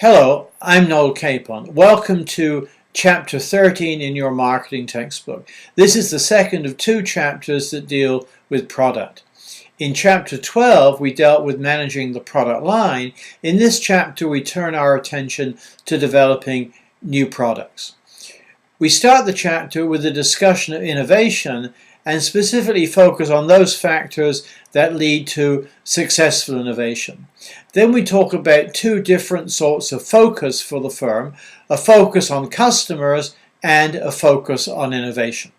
Hello, I'm Noel Capon. Welcome to Chapter 13 in your marketing textbook. This is the second of two chapters that deal with product. In Chapter 12, we dealt with managing the product line. In this chapter, we turn our attention to developing new products. We start the chapter with a discussion of innovation and specifically focus on those factors that lead to successful innovation. Then we talk about two different sorts of focus for the firm, a focus on customers and a focus on innovation.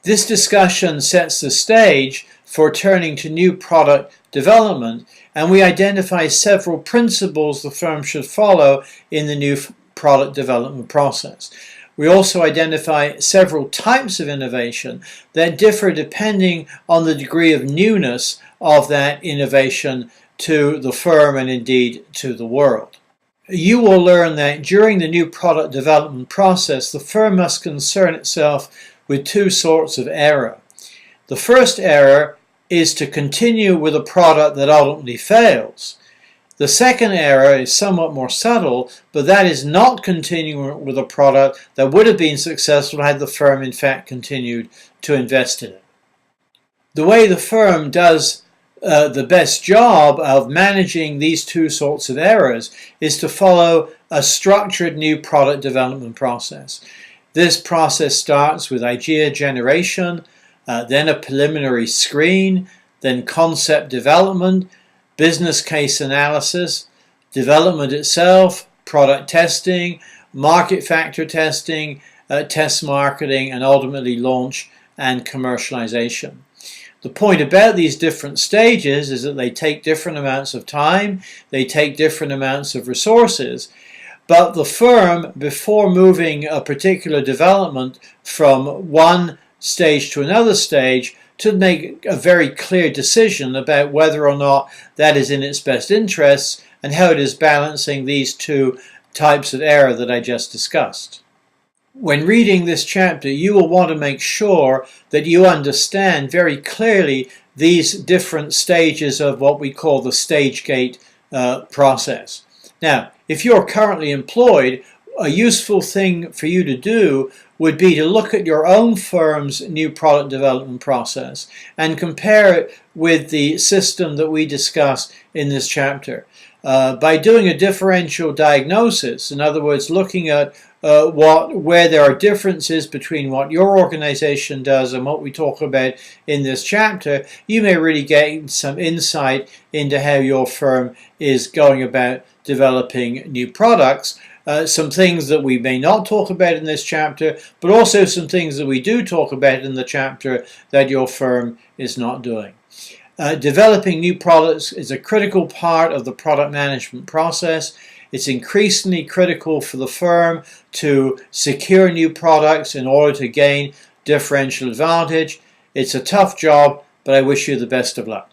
This discussion sets the stage for turning to new product development, and we identify several principles the firm should follow in the new product development process. We also identify several types of innovation that differ depending on the degree of newness of that innovation to the firm and indeed to the world. You will learn that during the new product development process, the firm must concern itself with two sorts of error. The first error is to continue with a product that ultimately fails. The second error is somewhat more subtle, but that is not continuing with a product that would have been successful had the firm in fact continued to invest in it. The way the firm does the best job of managing these two sorts of errors is to follow a structured new product development process. This process starts with idea generation, then a preliminary screen, then concept development, business case analysis, development itself, product testing, market factor testing, test marketing, and ultimately launch and commercialization. The point about these different stages is that they take different amounts of time, they take different amounts of resources, but the firm, before moving a particular development from one stage to another stage, to make a very clear decision about whether or not that is in its best interests and how it is balancing these two types of error that I just discussed. When reading this chapter, you will want to make sure that you understand very clearly these different stages of what we call the stage gate process. Now, if you're currently employed, a useful thing for you to do would be to look at your own firm's new product development process and compare it with the system that we discuss in this chapter. By doing a differential diagnosis, in other words, looking at where there are differences between what your organization does and what we talk about in this chapter, you may really gain some insight into how your firm is going about developing new products. Some things that we may not talk about in this chapter, but also some things that we do talk about in the chapter that your firm is not doing. Developing new products is a critical part of the product management process. It's increasingly critical for the firm to secure new products in order to gain differential advantage. It's a tough job, but I wish you the best of luck.